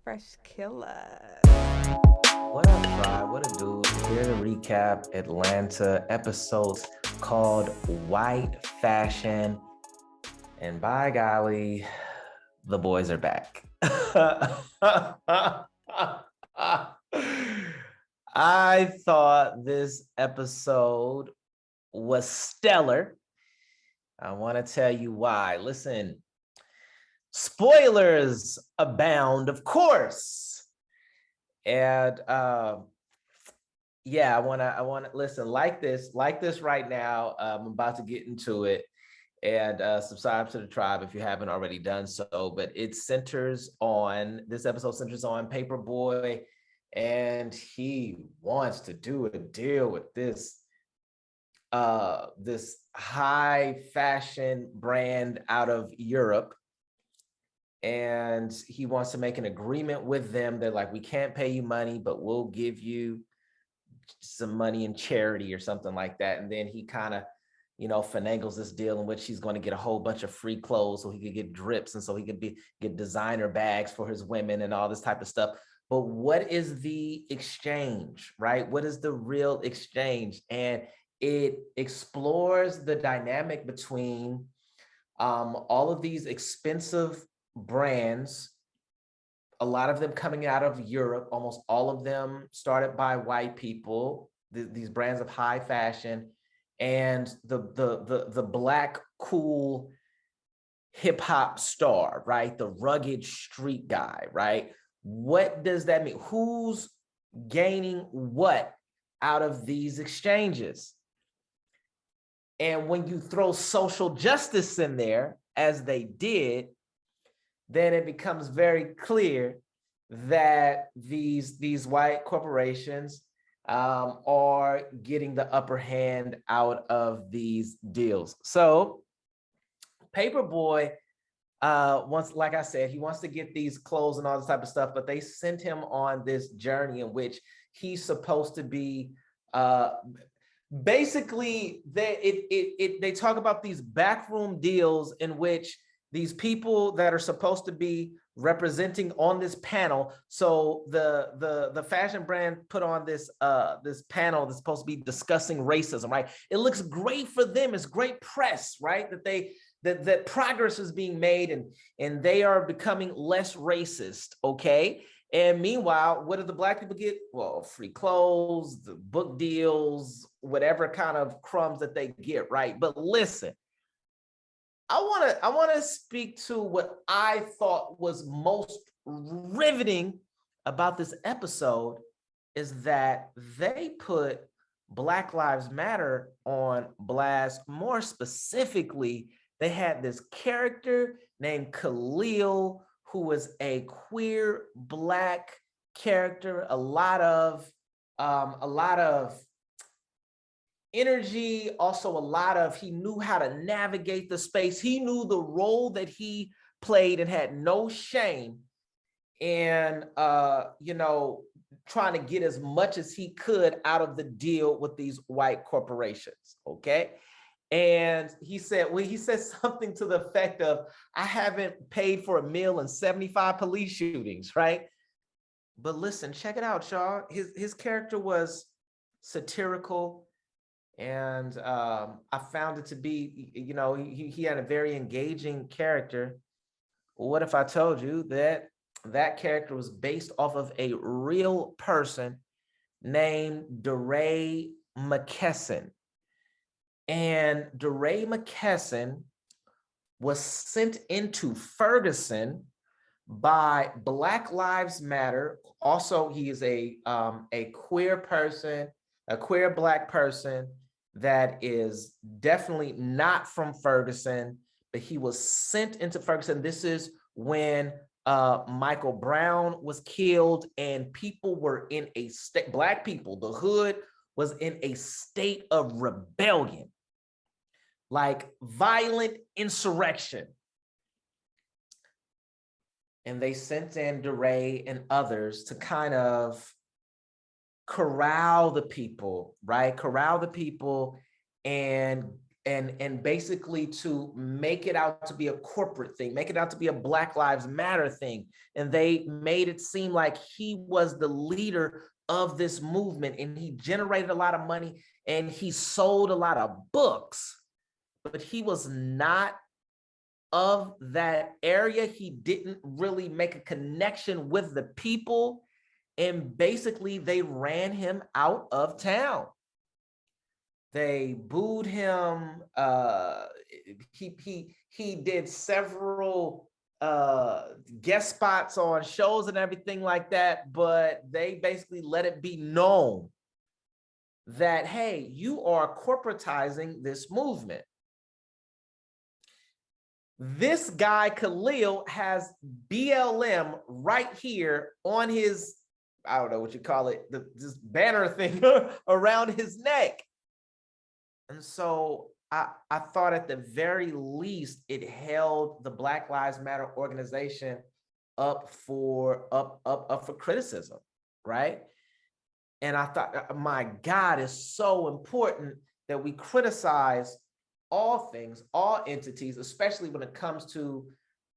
Fresh killer. What up, Tribe? What a dude. Here to recap Atlanta episodes called White Fashion. And by golly, the boys are back. I thought this episode was stellar. I want to tell you why. Listen, spoilers abound, of course. And yeah, I wanna listen, like this right now. I'm about to get into it, and subscribe to the tribe if you haven't already done so. But this episode centers on Paperboy, and he wants to do a deal with this high fashion brand out of Europe, and he wants to make an agreement with them. They're like, we can't pay you money, but we'll give you some money in charity or something like that. And then he kind of, finagles this deal in which he's going to get a whole bunch of free clothes so he could get drips, and so he could get designer bags for his women and all this type of stuff. But what is the exchange, right? What is the real exchange? And it explores the dynamic between all of these expensive brands, a lot of them coming out of Europe, almost all of them started by white people, these brands of high fashion, and the black cool hip hop star, right? The rugged street guy, right? What does that mean? Who's gaining what out of these exchanges? And when you throw social justice in there, as they did, then it becomes very clear that these white corporations are getting the upper hand out of these deals. So Paperboy wants, like I said, he wants to get these clothes and all this type of stuff, but they sent him on this journey in which he's supposed to be basically they talk about these backroom deals in which these people that are supposed to be representing on this panel. So the fashion brand put on this panel that's supposed to be discussing racism, right? It looks great for them. It's great press, right? That progress is being made, and they are becoming less racist, okay? And meanwhile, what do the black people get? Well, free clothes, the book deals, whatever kind of crumbs that they get, right? But listen, I want to speak to what I thought was most riveting about this episode is that they put Black Lives Matter on blast. More specifically, they had this character named Khalil, who was a queer black character, a lot of energy, also a lot of, he knew how to navigate the space. He knew the role that he played and had no shame in trying to get as much as he could out of the deal with these white corporations. Okay. And he said, well, he said something to the effect of, I haven't paid for a meal in 75 police shootings, right? But listen, check it out, y'all. His character was satirical, and I found it to be, he had a very engaging character. What if I told you that that character was based off of a real person named DeRay McKesson? And DeRay McKesson was sent into Ferguson by Black Lives Matter. Also, he is a queer person, a queer black person that is definitely not from Ferguson, but he was sent into Ferguson. This is when Michael Brown was killed, and people were in a state, black people, the hood was in a state of rebellion, like violent insurrection. And they sent in DeRay and others to kind of corral the people, right? Corral the people and and basically to make it out to be a corporate thing, make it out to be a Black Lives Matter thing. And they made it seem like he was the leader of this movement, and he generated a lot of money and he sold a lot of books, but he was not of that area. He didn't really make a connection with the people, and basically they ran him out of town. They booed him. He did several guest spots on shows and everything like that, but they basically let it be known that, hey, you are corporatizing this movement. This guy, Khalil, has BLM right here on his, I don't know what you call it, this banner thing around his neck. And so I thought at the very least it held the Black Lives Matter organization up for criticism, right? And I thought, my God, it's so important that we criticize all things, all entities, especially when it comes to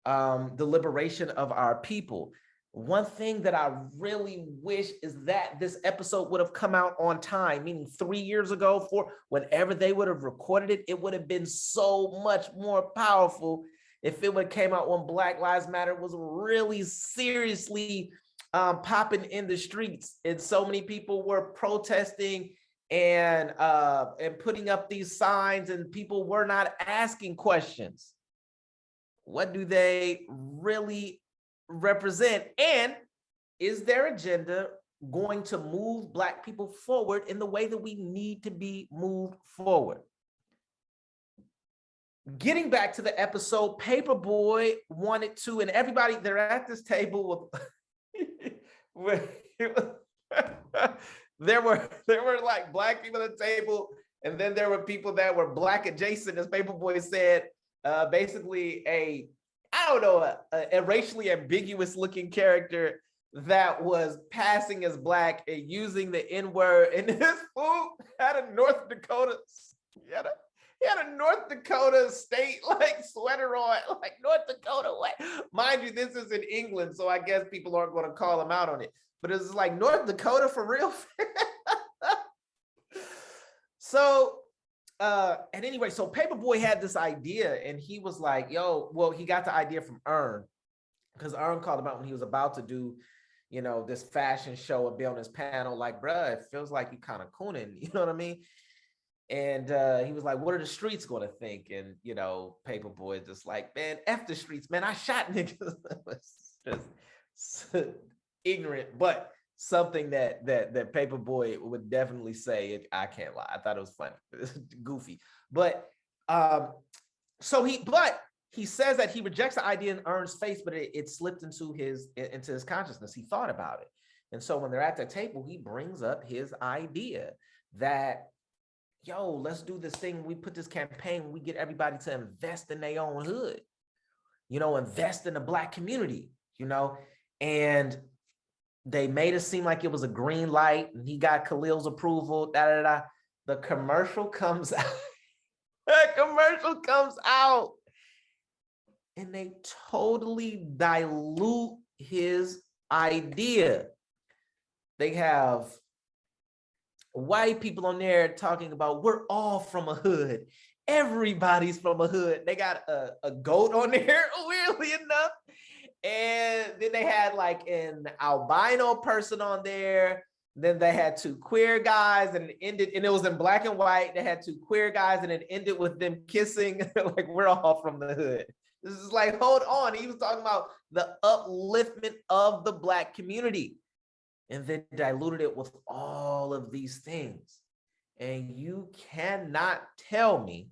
the liberation of our people. One thing that I really wish is that this episode would have come out on time, meaning 3 years ago, for whenever they would have recorded it, it would have been so much more powerful if it would have came out when Black Lives Matter was really seriously popping in the streets, and so many people were protesting and putting up these signs, and people were not asking questions. What do they really represent? And is their agenda going to move Black people forward in the way that we need to be moved forward? Getting back to the episode, Paperboy wanted to, and everybody, they're at this table with there were like Black people at the table, and then there were people that were Black adjacent, as Paperboy said, basically a racially ambiguous looking character that was passing as Black and using the N-word, and this fool had a North Dakota, he had a North Dakota state like sweater on, like North Dakota, what? Mind you, this is in England, so I guess people aren't going to call him out on it, but it's like North Dakota for real. So, and anyway, so Paperboy had this idea, and he was like, yo, well, he got the idea from Earn, because Earn called him out when he was about to do, you know, this fashion show and be on this panel, like, bruh, it feels like you kind of cooning, you know what I mean? And he was like, what are the streets going to think? And, you know, Paperboy just like, man, F the streets, man, I shot niggas. Just ignorant, but something that Paperboy would definitely say. I can't lie, I thought it was funny, goofy. But so he says that he rejects the idea in Earn's face, but it slipped into his consciousness. He thought about it. And so when they're at the table, he brings up his idea that, yo, let's do this thing. We put this campaign, we get everybody to invest in their own hood, you know, invest in the Black community, you know, and they made it seem like it was a green light, and he got Khalil's approval, The commercial comes out. The commercial comes out, and they totally dilute his idea. They have white people on there talking about, we're all from a hood. Everybody's from a hood. They got a goat on there, weirdly enough. And then they had like an albino person on there. Then they had two queer guys, and it was in black and white. They had two queer guys, and it ended with them kissing. Like, we're all from the hood. This is like, hold on. He was talking about the upliftment of the Black community, and then diluted it with all of these things. And you cannot tell me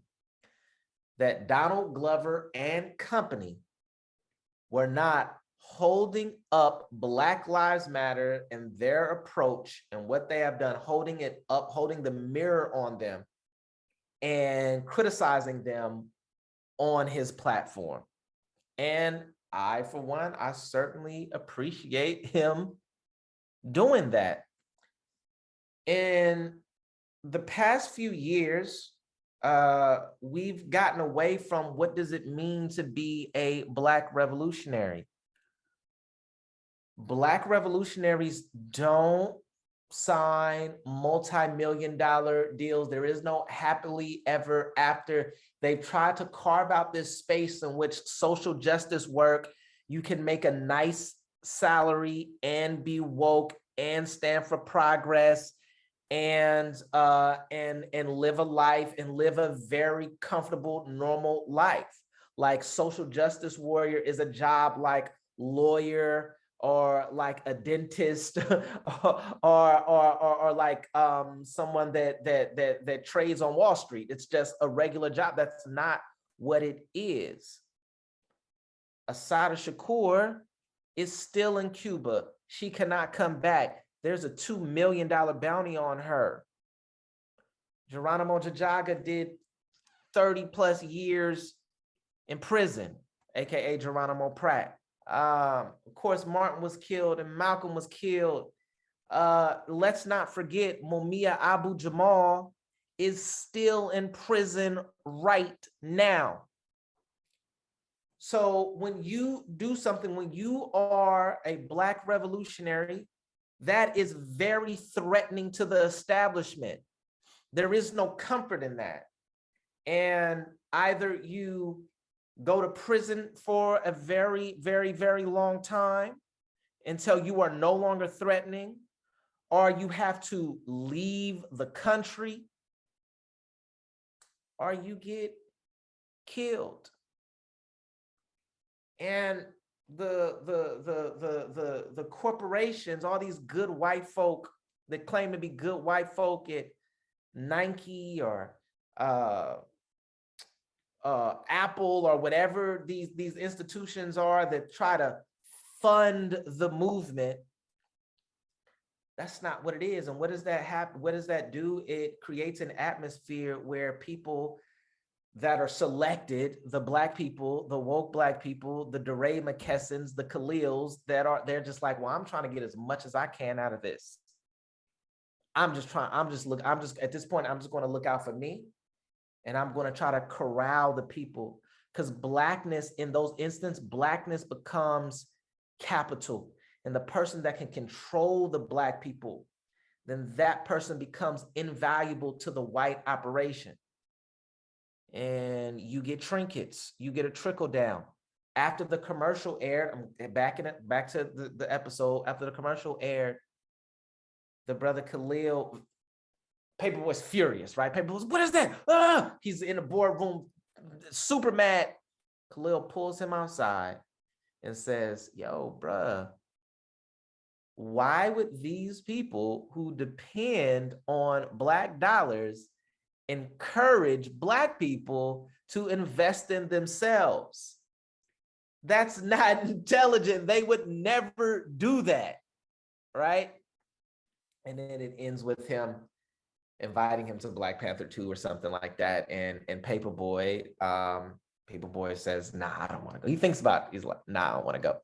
that Donald Glover and company were not holding up Black Lives Matter and their approach and what they have done, holding it up, holding the mirror on them and criticizing them on his platform. And I, for one, I certainly appreciate him doing that. In the past few years, we've gotten away from what does it mean to be a Black revolutionary. Black revolutionaries don't sign multi-million-dollar deals. There is no happily ever after. They've tried to carve out this space in which social justice work, you can make a nice salary and be woke and stand for progress and live a life and live a very comfortable, normal life. Like social justice warrior is a job like lawyer or like a dentist or like someone that trades on Wall Street. It's just a regular job. That's not what it is. Assata Shakur is still in Cuba. She cannot come back. There's a $2 million bounty on her. Geronimo Jajaga did 30 plus years in prison, AKA Geronimo Pratt. Of course, Martin was killed and Malcolm was killed. Let's not forget Mumia Abu Jamal is still in prison right now. So when you do something, when you are a Black revolutionary, that is very threatening to the establishment. There is no comfort in that. And either you go to prison for a very, very, very long time until you are no longer threatening, or you have to leave the country, or you get killed. And the corporations, all these good white folk that claim to be good white folk at Nike or Apple or whatever these institutions are that try to fund the movement, that's not what it is. And what does that happen? What does that do? It creates an atmosphere where people that are selected, the Black people, the woke Black people, the DeRay McKessons, the Khalils, they're just like, well, I'm trying to get as much as I can out of this. at this point, I'm just going to look out for me, and I'm going to try to corral the people, because Blackness, in those instances, Blackness becomes capital. And the person that can control the Black people, then that person becomes invaluable to the white operation. And you get trinkets, you get a trickle down. After the commercial aired, I'm back to the episode, after the commercial aired, the brother Khalil, Paperboy's furious, right? Paperboy's, what is that? Ah! He's in the boardroom, super mad. Khalil pulls him outside and says, yo, bruh, why would these people who depend on Black dollars encourage Black people to invest in themselves? That's not intelligent. They would never do that, right? And then it ends with him inviting him to Black Panther 2 or something like that. And Paperboy says, nah, I don't want to go. He thinks about it. He's like, nah, I don't want to go.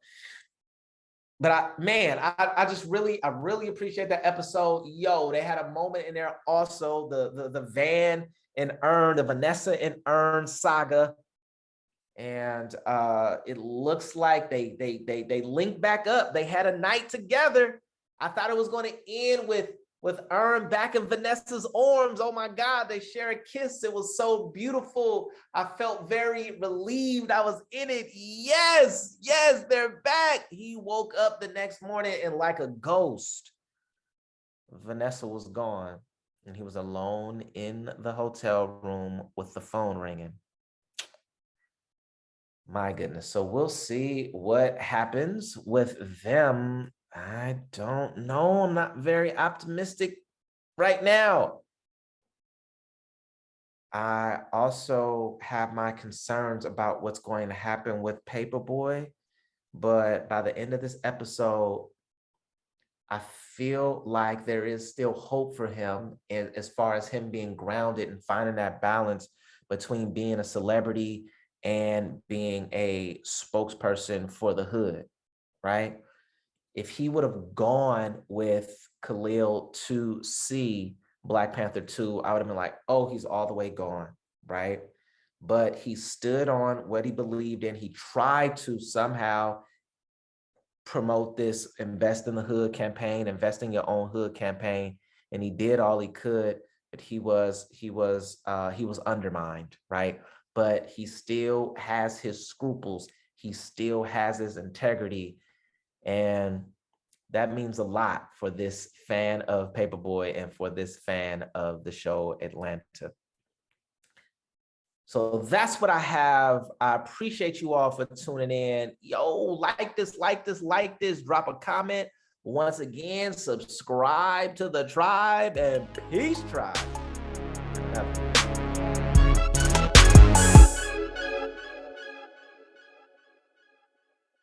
But I really appreciate that episode. Yo, they had a moment in there also, the Van and Earn, the Vanessa and Earn saga. And it looks like they linked back up. They had a night together. I thought it was going to end with Earn back in Vanessa's arms. Oh my God, they share a kiss. It was so beautiful. I felt very relieved. I was in it. Yes, they're back. He woke up the next morning and like a ghost, Vanessa was gone, and he was alone in the hotel room with the phone ringing. My goodness. So we'll see what happens with them. I don't know. I'm not very optimistic right now. I also have my concerns about what's going to happen with Paperboy, but by the end of this episode, I feel like there is still hope for him as far as him being grounded and finding that balance between being a celebrity and being a spokesperson for the hood, right? If he would have gone with Khalil to see Black Panther 2, I would have been like, oh, he's all the way gone. right? But he stood on what he believed in. He tried to somehow promote this invest in the hood campaign, invest in your own hood campaign, and he did all he could, but he was undermined, right? But he still has his scruples. He still has his integrity, and that means a lot for this fan of Paperboy and for this fan of the show Atlanta. So that's what I have. I appreciate you all for tuning in. Yo, like this, like this, like this. Drop a comment. Once again, subscribe to the tribe, and peace, tribe.